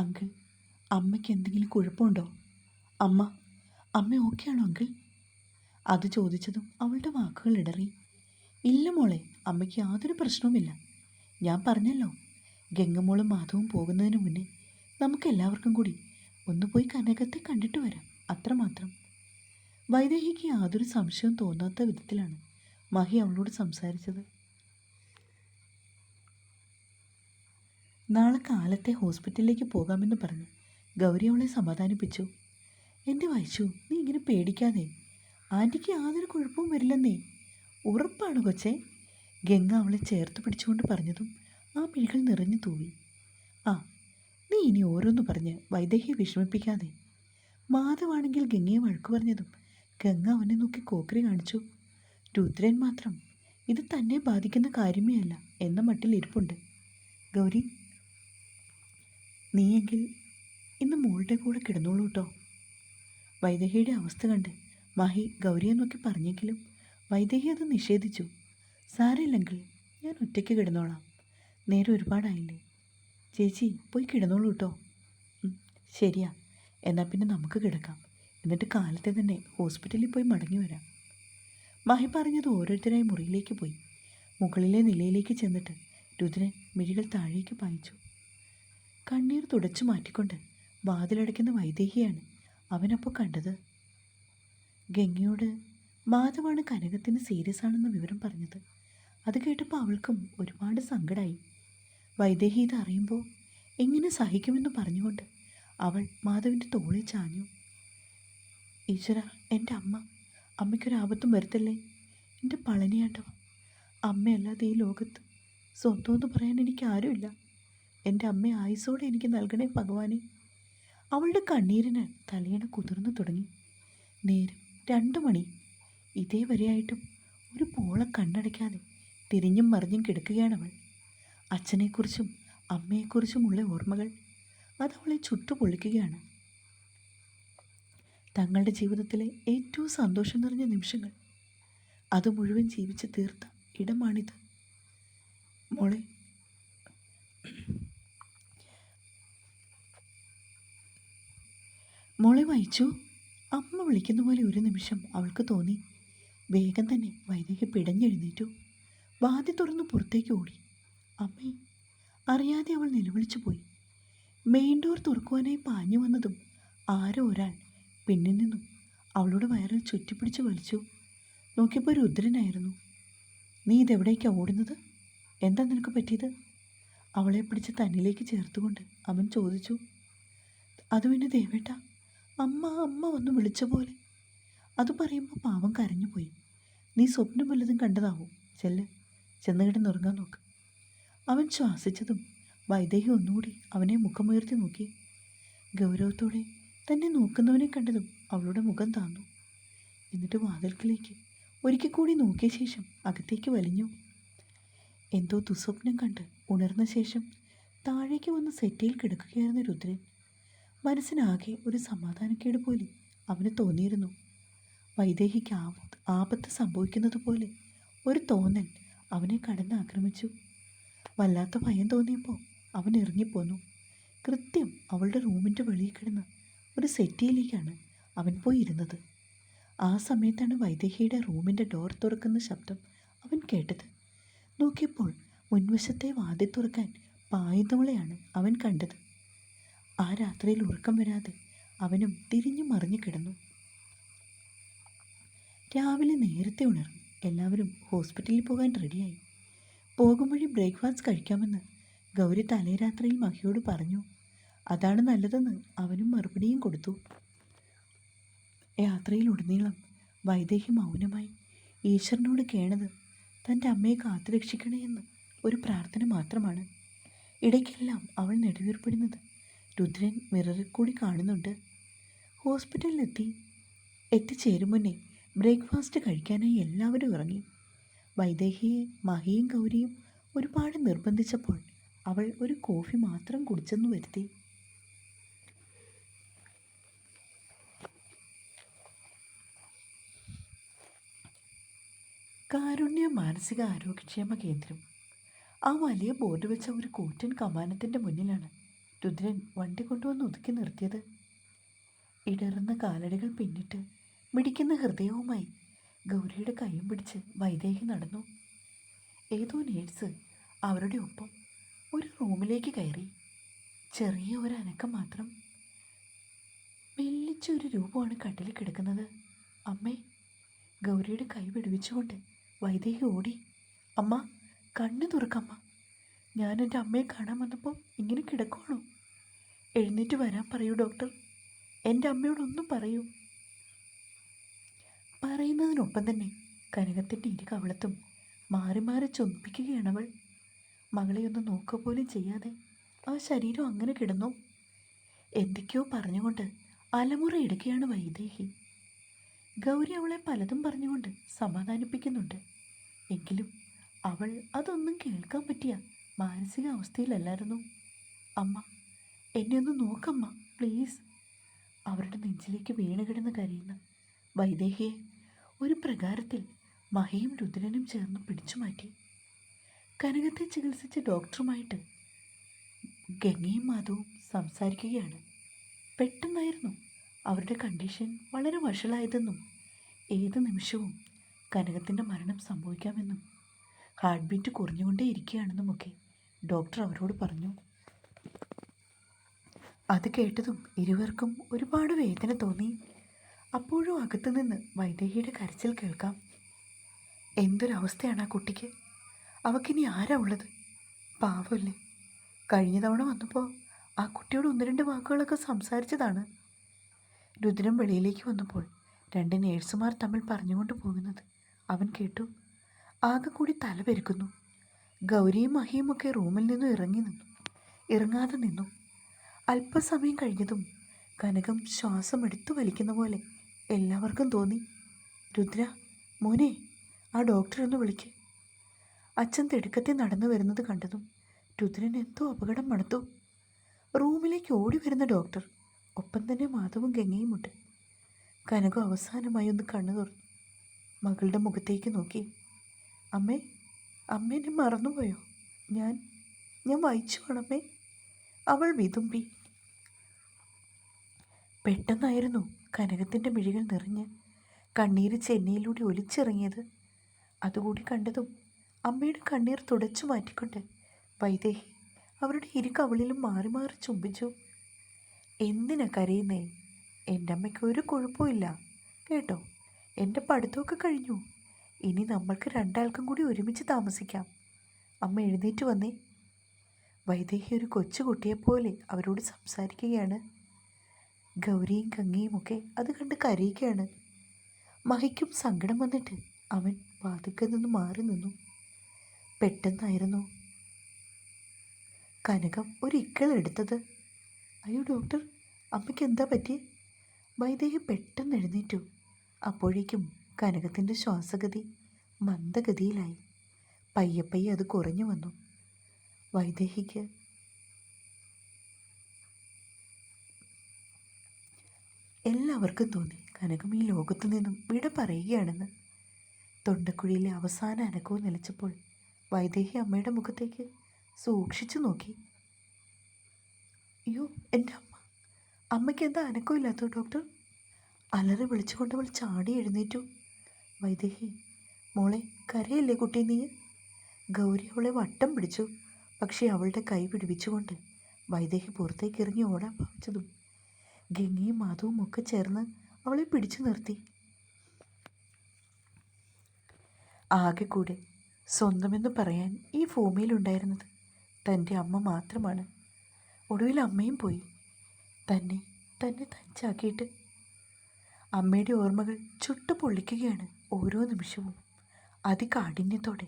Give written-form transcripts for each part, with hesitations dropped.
Uncle, അമ്മയ്ക്ക് എന്തെങ്കിലും കുഴപ്പമുണ്ടോ? അമ്മ അമ്മ ഓക്കെയാണോ അങ്കിൾ? അത് ചോദിച്ചതും അവളുടെ വാക്കുകൾ ഇടറി. ഇല്ല മോളെ, അമ്മയ്ക്ക് യാതൊരു പ്രശ്നവുമില്ല. ഞാൻ പറഞ്ഞല്ലോ, ഗംഗമോളും മാധവും പോകുന്നതിന് മുന്നേ നമുക്കെല്ലാവർക്കും കൂടി ഒന്ന് പോയി കനകത്തെ കണ്ടിട്ട് വരാം, അത്രമാത്രം. വൈദേഹിക്ക് യാതൊരു സംശയവും തോന്നാത്ത വിധത്തിലാണ് മഹി അവളോട് സംസാരിച്ചത്. നാളെ കാലത്തെ ഹോസ്പിറ്റലിലേക്ക് പോകാമെന്ന് പറഞ്ഞ് ഗൗരി അവളെ സമാധാനിപ്പിച്ചു. എൻ്റെ വൈശു, നീ ഇങ്ങനെ പേടിക്കാതെ. ആൻറ്റിക്ക് യാതൊരു കുഴപ്പവും വരില്ലെന്നേ. ഉറപ്പാണ് കൊച്ചേ? ഗംഗ അവളെ ചേർത്ത് പിടിച്ചുകൊണ്ട് പറഞ്ഞതും ആ മിഴികൾ നിറഞ്ഞു തൂവി. ആ, നീ ഇനി ഓരോന്ന് പറഞ്ഞ് വൈദേഹിയെ വിഷമിപ്പിക്കാതെ. മാധവാണെങ്കിൽ ഗംഗയെ വഴക്കു പറഞ്ഞതും ഗംഗ അവനെ നോക്കി കോക്കറി കാണിച്ചു. രുദ്രൻ മാത്രം ഇത് തന്നെ ബാധിക്കുന്ന കാര്യമേ അല്ല എന്ന മട്ടിൽ ഇരിപ്പുണ്ട്. ഗൗരി, നീയെങ്കിൽ ഇന്ന് മോളുടെ കൂടെ കിടന്നോളൂ കേട്ടോ. വൈദേഹിയുടെ അവസ്ഥ കണ്ട് മഹി ഗൗരിയെ നോക്കി പറഞ്ഞെങ്കിലും വൈദേഹി അത് നിഷേധിച്ചു. സാരമില്ലെങ്കിൽ ഞാൻ ഒറ്റയ്ക്ക് കിടന്നോളാം, നേരെ ഒരുപാടായില്ലേ. ചേച്ചി പോയി കിടന്നോളൂ കേട്ടോ. ശരിയാ, എന്നാൽ പിന്നെ നമുക്ക് കിടക്കാം, എന്നിട്ട് കാലത്തെ തന്നെ ഹോസ്പിറ്റലിൽ പോയി മടങ്ങി വരാം. മഹി പറഞ്ഞത് ഓരോരുത്തരായി മുറിയിലേക്ക് പോയി. മുകളിലെ നിലയിലേക്ക് ചെന്നിട്ട് രുദ്രൻ മിഴികൾ താഴേക്ക് പായിച്ചു. കണ്ണീർ തുടച്ചു മാറ്റിക്കൊണ്ട് വാതിലടയ്ക്കുന്ന വൈദേഹിയാണ് അവനപ്പോൾ കണ്ടത്. ഗംഗയോട് മാധവാണ് കനകത്തിന് സീരിയസ് ആണെന്ന വിവരം പറഞ്ഞത്. അത് കേട്ടപ്പോൾ അവൾക്കും ഒരുപാട് സങ്കടമായി. വൈദേഹി ഇത് അറിയുമ്പോൾ എങ്ങനെ സഹിക്കുമെന്ന് പറഞ്ഞുകൊണ്ട് അവൾ മാധവിൻ്റെ തോളിൽ ചാഞ്ഞു. ഈശ്വര, എൻ്റെ അമ്മയ്ക്കൊരാപത്തും വരുത്തല്ലേ. എൻ്റെ പളനിയാട്ടവ, അമ്മയല്ലാതെ ഈ ലോകത്ത് സ്വന്തമെന്ന് പറയാൻ എനിക്ക് ആരുമില്ല. എൻ്റെ അമ്മയെ ആയുസോടെ എനിക്ക് നൽകണേ ഭഗവാനെ. അവളുടെ കണ്ണീരിന് തലയണ കുതിർന്നു തുടങ്ങി. നേരം 2 മണി. ഇതേവരെയായിട്ടും ഒരു പോള കണ്ണടയ്ക്കാതെ തിരിഞ്ഞും മറിഞ്ഞും കിടക്കുകയാണവൾ. അച്ഛനെക്കുറിച്ചും അമ്മയെക്കുറിച്ചുമുള്ള ഓർമ്മകൾ അതവളെ ചുട്ടുപൊള്ളിക്കുകയാണ്. തങ്ങളുടെ ജീവിതത്തിലെ ഏറ്റവും സന്തോഷം നിറഞ്ഞ നിമിഷങ്ങൾ അത് മുഴുവൻ ജീവിച്ച് തീർത്ത ഇടമാണിത്. മോളെ മോളെ വായിച്ചു, അമ്മ വിളിക്കുന്ന പോലെ ഒരു നിമിഷം അവൾക്ക് തോന്നി. വേഗം തന്നെ വൈദേഹി പിടഞ്ഞെഴുന്നേറ്റു. വാതി തുറന്ന് പുറത്തേക്ക് ഓടി. അമ്മേ, അറിയാതെ അവൾ നിലവിളിച്ചു പോയി. മെയിൻ ഡോർ തുറക്കുവാനായി പാഞ്ഞു വന്നതും ആരോ ഒരാൾ പിന്നിൽ നിന്നും അവളുടെ വയറിൽ ചുറ്റിപ്പിടിച്ച് വലിച്ചു. നോക്കിയപ്പോൾ രുദ്രനായിരുന്നു. നീ ഇതെവിടേക്കാണ് ഓടുന്നത്? എന്താ നിനക്ക് പറ്റിയത്? അവളെ പിടിച്ച് തന്നിലേക്ക് ചേർത്തുകൊണ്ട് അവൻ ചോദിച്ചു. അത് പിന്നെ ദേവേട്ട, അമ്മ വന്ന് വിളിച്ച പോലെ. അത് പറയുമ്പോൾ പാവം കരഞ്ഞുപോയി. നീ സ്വപ്നം വല്ലതും കണ്ടതാവും. ചെന്ന് കിടന്നുറങ്ങാൻ നോക്ക്. അവൻ ശ്വാസിച്ചതും വൈദേഹി ഒന്നുകൂടി അവനെ മുഖമുയർത്തി നോക്കി. ഗൗരവത്തോടെ തന്നെ നോക്കുന്നവനെ കണ്ടതും അവളുടെ മുഖം താന്നു. എന്നിട്ട് വാതിൽക്കിലേക്ക് ഒരിക്കൽ കൂടി നോക്കിയ ശേഷം അകത്തേക്ക് വലിഞ്ഞു. എന്തോ ദുസ്വപ്നം കണ്ട് ഉണർന്ന ശേഷം താഴേക്ക് വന്ന് സെറ്റയിൽ കിടക്കുകയായിരുന്ന രുദ്രൻ. മനസ്സിനാകെ ഒരു സമാധാനക്കേട് പോലെ അവന് തോന്നിയിരുന്നു. വൈദേഹിക്ക് ആപത്ത് സംഭവിക്കുന്നത് പോലെ ഒരു തോന്നൽ അവനെ കടന്നാക്രമിച്ചു. വല്ലാത്ത ഭയം തോന്നിയപ്പോൾ അവൻ ഇറങ്ങിപ്പോന്നു. കൃത്യം അവളുടെ റൂമിൻ്റെ വെളിയിൽ കിടന്ന് ഒരു സെറ്റിയിലേക്കാണ് അവൻ പോയി ഇരുന്നത്. ആ സമയത്താണ് വൈദേഹിയുടെ റൂമിൻ്റെ ഡോർ തുറക്കുന്ന ശബ്ദം അവൻ കേട്ടത്. നോക്കിയപ്പോൾ മുൻവശത്തെ വാതിൽ തുറക്കാൻ പായുന്നവളെയാണ് അവൻ കണ്ടത്. ആ രാത്രിയിൽ ഉറക്കം വരാതെ അവനും തിരിഞ്ഞു മറിഞ്ഞു കിടന്നു. രാവിലെ നേരത്തെ ഉണർന്നു എല്ലാവരും ഹോസ്പിറ്റലിൽ പോകാൻ റെഡിയായി. പോകും വഴി ബ്രേക്ക്ഫാസ്റ്റ് കഴിക്കാമെന്ന് ഗൗരി തലേരാത്രിയിൽ മഹിയോട് പറഞ്ഞു. അതാണ് നല്ലതെന്ന് അവനും മറുപടിയും കൊടുത്തു. യാത്രയിലുടനീളം വൈദേഹി മൗനമായി ഈശ്വരനോട് കേണത് തൻ്റെ അമ്മയെ കാത്തുരക്ഷിക്കണേ എന്ന് ഒരു പ്രാർത്ഥന മാത്രമാണ്. ഇടയ്ക്കെല്ലാം അവൾ നെടുവീർപ്പെടുന്നത് രുദ്രൻ മിററിൽ കൂടി കാണുന്നുണ്ട്. ഹോസ്പിറ്റലിലെത്തി എത്തിച്ചേരും മുന്നേ ബ്രേക്ക്ഫാസ്റ്റ് കഴിക്കാനായി എല്ലാവരും ഇറങ്ങി. വൈദേഹിയെ മഹിയും ഗൗരിയും ഒരുപാട് നിർബന്ധിച്ചപ്പോൾ അവൾ ഒരു കോഫി മാത്രം കുടിച്ചെന്നു വരുത്തി. കാരുണ്യ മാനസിക ആരോഗ്യക്ഷേമ കേന്ദ്രം. ആ വലിയ ബോർഡ് വെച്ച ഒരു കൂറ്റൻ കമാനത്തിൻ്റെ മുന്നിലാണ് രുദ്രൻ വണ്ടി കൊണ്ടുവന്ന് ഒതുക്കി നിർത്തിയത്. ഇടറുന്ന കാലടികൾ പിന്നിട്ട് മിടിക്കുന്ന ഹൃദയവുമായി ഗൗരിയുടെ കൈയും പിടിച്ച് വൈദേഹി നടന്നു. ഏതോ നേഴ്സ് അവരുടെ ഒപ്പം ഒരു റൂമിലേക്ക് കയറി. ചെറിയ ഒരു അനക്കം മാത്രം. മെല്ലിച്ചൊരു രൂപമാണ് കട്ടിൽ കിടക്കുന്നത്. അമ്മേ! ഗൗരിയുടെ കൈ വിടുവിച്ചുകൊണ്ട് വൈദേഹി ഓടി. അമ്മ, കണ്ണ് തുറക്കമ്മ. ഞാൻ എൻ്റെ അമ്മയെ കാണാൻ വന്നപ്പോൾ ഇങ്ങനെ കിടക്കുവാണോ? എഴുന്നേറ്റ് വരാൻ പറയൂ ഡോക്ടർ. എൻ്റെ അമ്മയോടൊന്നും പറയൂ. പറയുന്നതിനൊപ്പം തന്നെ കനകത്തിൻ്റെ ഇരു കവളത്തും മാറി മാറി ചൊന്നിപ്പിക്കുകയാണവൾ. മകളെ ഒന്ന് നോക്കുക പോലും ചെയ്യാതെ ആ ശരീരം അങ്ങനെ കിടന്നു. എന്തൊക്കെയോ പറഞ്ഞുകൊണ്ട് അലമുറ ഇടുകയാണ് വൈദേഹി. ഗൗരി അവളെ പലതും പറഞ്ഞുകൊണ്ട് സമാധാനിപ്പിക്കുന്നുണ്ട്. എങ്കിലും അവൾ അതൊന്നും കേൾക്കാൻ പറ്റിയ മാനസികാവസ്ഥയിലല്ലായിരുന്നു. അമ്മ, എന്നെ ഒന്ന് നോക്കമ്മ പ്ലീസ്. അവരുടെ നെഞ്ചിലേക്ക് വീണ് കിടന്ന് കരയുന്ന വൈദേഹിയെ ഒരു പ്രകാരത്തിൽ മഹിയും രുദ്രനും ചേർന്ന് പിടിച്ചു മാറ്റി. കനകത്തെ ചികിത്സിച്ച ഡോക്ടറുമായിട്ട് ഗംഗയും മാധവും സംസാരിക്കുകയാണ്. പെട്ടെന്നായിരുന്നു അവരുടെ കണ്ടീഷൻ വളരെ വഷളായതെന്നും ഏത് നിമിഷവും കനകത്തിൻ്റെ മരണം സംഭവിക്കാമെന്നും ഹാർട്ട് ബീറ്റ് കുറഞ്ഞുകൊണ്ടേ ഇരിക്കുകയാണെന്നുമൊക്കെ ഡോക്ടർ അവരോട് പറഞ്ഞു. അത് കേട്ടതും ഇരുവർക്കും ഒരുപാട് വേദന തോന്നി. അപ്പോഴും അകത്തുനിന്ന് വൈദേഹിയുടെ കരച്ചിൽ കേൾക്കാം. എന്തൊരവസ്ഥയാണ് ആ കുട്ടിക്ക്. അവക്കിനി ആരാ ഉള്ളത്? പാവമല്ലേ. കഴിഞ്ഞ തവണ വന്നപ്പോൾ ആ കുട്ടിയോട് ഒന്ന് രണ്ട് വാക്കുകളൊക്കെ സംസാരിച്ചതാണ്. രുദ്രൻ വെളിയിലേക്ക് വന്നപ്പോൾ രണ്ട് നേഴ്സുമാർ തമ്മിൽ പറഞ്ഞുകൊണ്ട് പോകുന്നത് അവൻ കേട്ടു. ആകെ കൂടി തല പെരുക്കുന്നു. ഗൗരിയും മഹിയും ഒക്കെ റൂമിൽ നിന്നും ഇറങ്ങാതെ നിന്നു. അല്പസമയം കഴിഞ്ഞതും കനകം ശ്വാസം എടുത്തു വലിക്കുന്ന പോലെ എല്ലാവർക്കും തോന്നി. രുദ്ര, മോനെ, ആ ഡോക്ടറെ ഒന്ന് വിളിക്ക്. അച്ഛൻ തിടുക്കത്തിൽ നടന്നു വരുന്നത് കണ്ടതും രുദ്രൻ എന്തോ അപകടം മണത്തു. റൂമിലേക്ക് ഓടി വരുന്ന ഡോക്ടർ, ഒപ്പം തന്നെ മാധവും ഗംഗയുമുണ്ട്. കനകം അവസാനമായി ഒന്ന് കണ്ണു തുറന്നു മകളുടെ മുഖത്തേക്ക് നോക്കി. അമ്മേ, അമ്മേനെ മറന്നുപോയോ? ഞാൻ വായിച്ചു വേണമേ, അവൾ വിതുമ്പി. പെട്ടെന്നായിരുന്നു കനകത്തിൻ്റെ മിഴികൾ നിറഞ്ഞ് കണ്ണീര് ചെന്നൈയിലൂടെ ഒലിച്ചിറങ്ങിയത്. അതുകൂടി കണ്ടതും അമ്മയുടെ കണ്ണീർ തുടച്ചു മാറ്റിക്കൊണ്ട് വൈദേഹി അവരുടെ ഇരു കവളിലും മാറി മാറി ചുംബിച്ചു. എന്തിനാ കരയുന്നേ? എൻ്റെ അമ്മയ്ക്ക് ഒരു കുഴപ്പമില്ല കേട്ടോ. എൻ്റെ പഠിത്തമൊക്കെ കഴിഞ്ഞു. ഇനി നമ്മൾക്ക് രണ്ടാൾക്കും കൂടി ഒരുമിച്ച് താമസിക്കാം. അമ്മ എഴുന്നേറ്റ് വന്നേ. വൈദേഹി ഒരു കൊച്ചുകുട്ടിയെപ്പോലെ അവരോട് സംസാരിക്കുകയാണ്. ഗൗരിയും ഗംഗയും ഒക്കെ അത് കണ്ട് കരയുകയാണ്. മഹിക്കും സങ്കടം വന്നിട്ട് അവൻ വാതിൽക്കൽ നിന്ന് മാറി നിന്നു. പെട്ടെന്നായിരുന്നു കനകം ഒരു ഇക്കളെടുത്തത്. അയ്യോ ഡോക്ടർ, അമ്മയ്ക്ക് എന്താ പറ്റി? വൈദേഹി പെട്ടെന്ന് എഴുന്നേറ്റു. അപ്പോഴേക്കും കനകത്തിൻ്റെ ശ്വാസഗതി മന്ദഗതിയിലായി. പയ്യെ പയ്യെ അത് കുറഞ്ഞു വന്നു. വൈദേഹിക്ക് എല്ലാവർക്കും തോന്നി കനകം ഈ ലോകത്തു നിന്നും വിട പറയുകയാണെന്ന്. തൊണ്ടക്കുഴിയിലെ അവസാന അനക്കവും നിലച്ചപ്പോൾ വൈദേഹി അമ്മയുടെ മുഖത്തേക്ക് സൂക്ഷിച്ചു നോക്കി. അയ്യോ എൻ്റെ അമ്മ, അമ്മയ്ക്ക് എന്താ അനക്കമില്ലാത്തോ ഡോക്ടർ? അലറി വിളിച്ചുകൊണ്ടവൾ ചാടി എഴുന്നേറ്റു. വൈദേഹി, മോളെ കരയല്ലേ കുട്ടി നീ? ഗൗരി അവളെ വട്ടം പിടിച്ചു. പക്ഷേ അവളുടെ കൈ പിടിപ്പിച്ചുകൊണ്ട് വൈദേഹി പുറത്തേക്ക് ഇറങ്ങി ഓടാൻ ഭാവിച്ചതും ഗംഗയും മാധവും ഒക്കെ ചേർന്ന് അവളെ പിടിച്ചു നിർത്തി. ആകെ കൂടെ സ്വന്തമെന്ന് പറയാൻ ഈ ഭൂമിയിലുണ്ടായിരുന്നത് തൻ്റെ അമ്മ മാത്രമാണ്. ഒടുവിൽ അമ്മയും പോയി, തന്നെ തനിച്ചാക്കിയിട്ട്. അമ്മയുടെ ഓർമ്മകൾ ചുട്ടു പൊള്ളിക്കുകയാണ് ഓരോ നിമിഷവും അതികാഠിന്യത്തോടെ.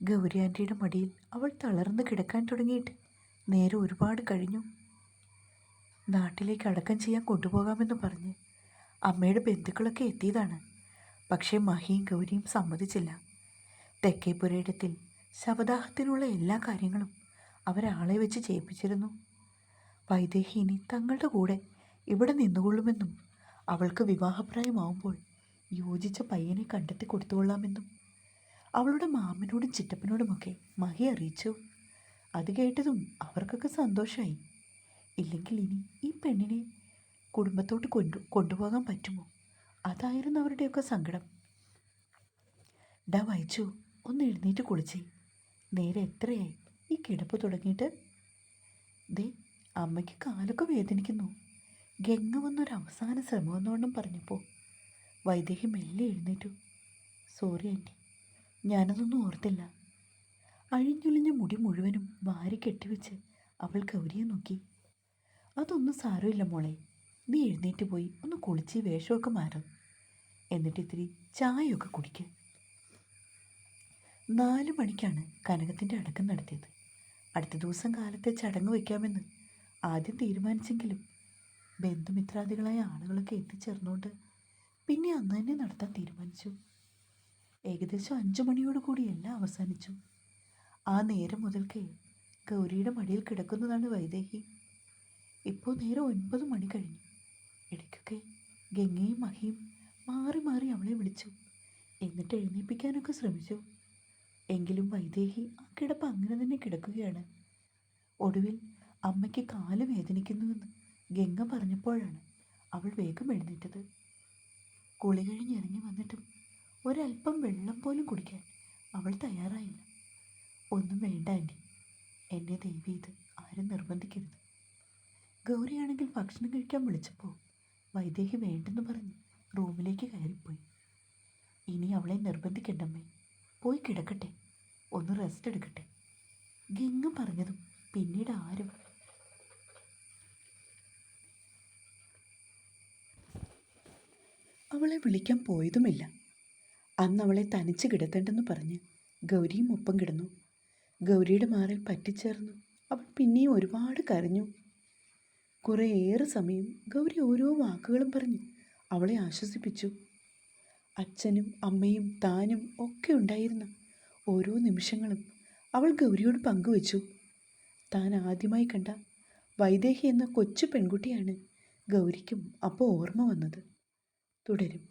ഗൗരി ആൻറ്റിയുടെ മടിയിൽ അവൾ തളർന്ന് കിടക്കാൻ തുടങ്ങിയിട്ട് നേരെ ഒരുപാട് കഴിഞ്ഞു. നാട്ടിലേക്ക് അടക്കം ചെയ്യാൻ കൊണ്ടുപോകാമെന്ന് പറഞ്ഞ് അമ്മയുടെ ബന്ധുക്കളൊക്കെ എത്തിയതാണ്. പക്ഷേ മഹിയും ഗൗരിയും സമ്മതിച്ചില്ല. തെക്കേപ്പുരയിടത്തിൽ ശവദാഹത്തിനുള്ള എല്ലാ കാര്യങ്ങളും അവരാളെ വെച്ച് ചെയ്യിപ്പിച്ചിരുന്നു. വൈദേഹി ഇനി തങ്ങളുടെ കൂടെ ഇവിടെ നിന്നുകൊള്ളുമെന്നും അവൾക്ക് വിവാഹപ്രായമാവുമ്പോൾ യോജിച്ച പയ്യനെ കണ്ടെത്തി കൊടുത്തുകൊള്ളാമെന്നും അവളുടെ മാമനോടും ചിറ്റപ്പനോടുമൊക്കെ മഹി അറിയിച്ചു. അത് കേട്ടതും അവർക്കൊക്കെ സന്തോഷമായി. ഇല്ലെങ്കിൽ ഇനി ഈ പെണ്ണിനെ കുടുംബത്തോട്ട് കൊണ്ടുപോകാൻ പറ്റുമോ? അതായിരുന്നു അവരുടെയൊക്കെ സങ്കടം. ഡാ വായിച്ചു, ഒന്ന് എഴുന്നേറ്റ് കുളിച്ചേ. നേരെ എത്രയായി ഈ കിടപ്പ് തുടങ്ങിയിട്ട്? ദേ, അമ്മയ്ക്ക് കാലൊക്കെ വേദനിക്കുന്നു. ഗംഗ വന്നൊരു അവസാന ശ്രമമെന്നോണം പറഞ്ഞപ്പോൾ വൈദേഹി മെല്ലെ എഴുന്നേറ്റു. സോറി ആൻറ്റി, ഞാനതൊന്നും ഓർത്തില്ല. അഴിഞ്ഞൊലിഞ്ഞ മുടി മുഴുവനും വാരി കെട്ടിവെച്ച് അവൾ ഗൗരിയെ നോക്കി. അതൊന്നും സാരമില്ല മോളെ, നീ എഴുന്നേറ്റ് പോയി ഒന്ന് കുളിച്ച് വേഷമൊക്കെ മാറും. എന്നിട്ട് ഇത്തിരി ചായയൊക്കെ കുടിക്കുക. 4 മണിക്കാണ് കനകത്തിൻ്റെ അടക്കം നടത്തിയത്. അടുത്ത ദിവസം കാലത്തെ ചടങ്ങ് വയ്ക്കാമെന്ന് ആദ്യം തീരുമാനിച്ചെങ്കിലും ബന്ധുമിത്രാദികളായ ആളുകളൊക്കെ എത്തിച്ചേർന്നുകൊണ്ട് പിന്നെ അന്ന് തന്നെ നടത്താൻ തീരുമാനിച്ചു. ഏകദേശം 5 മണിയോടുകൂടി എല്ലാം അവസാനിച്ചു. ആ നേരം മുതൽക്കേ ഗൗരിയുടെ മടിയിൽ കിടക്കുന്നതാണ് വൈദേഹി. ഇപ്പോൾ നേരം 9 മണി കഴിഞ്ഞു. ഇടയ്ക്കൊക്കെ ഗംഗയും മഹിയും മാറി മാറി അവളെ വിളിച്ചു. എന്നിട്ട് എഴുന്നേൽപ്പിക്കാനൊക്കെ ശ്രമിച്ചു. എങ്കിലും വൈദേഹി ആ കിടപ്പ് അങ്ങനെ തന്നെ കിടക്കുകയാണ്. ഒടുവിൽ അമ്മയ്ക്ക് കാല് വേദനിക്കുന്നുവെന്ന് ഗംഗ പറഞ്ഞപ്പോഴാണ് അവൾ വേഗം എഴുന്നേറ്റത്. കുളി കഴിഞ്ഞ് ഇറങ്ങി വന്നിട്ടും ഒരല്പം വെള്ളം പോലും കുടിക്കാൻ അവൾ തയ്യാറായില്ല. ഒന്നും വേണ്ട ആൻറ്റി, എന്നെ ദയവ് ചെയ്ത് ആരും നിർബന്ധിക്കരുത്. ഗൗരിയാണെങ്കിൽ ഭക്ഷണം കഴിക്കാൻ വിളിച്ചപ്പോൾ വൈദേഹി വേണ്ടെന്ന് പറഞ്ഞ് റൂമിലേക്ക് കയറിപ്പോയി. ഇനി അവളെ നിർബന്ധിക്കണ്ടമ്മേ, പോയി കിടക്കട്ടെ, ഒന്ന് റെസ്റ്റ് എടുക്കട്ടെ. ഗംഗ പറഞ്ഞതും പിന്നീട് ആരും അവളെ വിളിക്കാൻ പോയതുമില്ല. അന്ന് അവളെ തനിച്ച് കിടത്തേണ്ടെന്ന് പറഞ്ഞ് ഗൗരിയും ഒപ്പം കിടന്നു. ഗൗരിയുടെ മാറിൽ പറ്റിച്ചേർന്നു അവൾ പിന്നെയും ഒരുപാട് കരഞ്ഞു. കുറേയേറെ സമയം ഗൗരി ഓരോ വാക്കുകളും പറഞ്ഞ് അവളെ ആശ്വസിപ്പിച്ചു. അച്ഛനും അമ്മയും താനും ഒക്കെ ഉണ്ടായിരുന്ന ഓരോ നിമിഷങ്ങളും അവൾ ഗൗരിയോട് പങ്കുവച്ചു. താൻ ആദ്യമായി കണ്ട വൈദേഹി എന്ന കൊച്ചു പെൺകുട്ടിയാണ് ഗൗരിക്കും അപ്പോൾ ഓർമ്മ വന്നത്. തുടരും.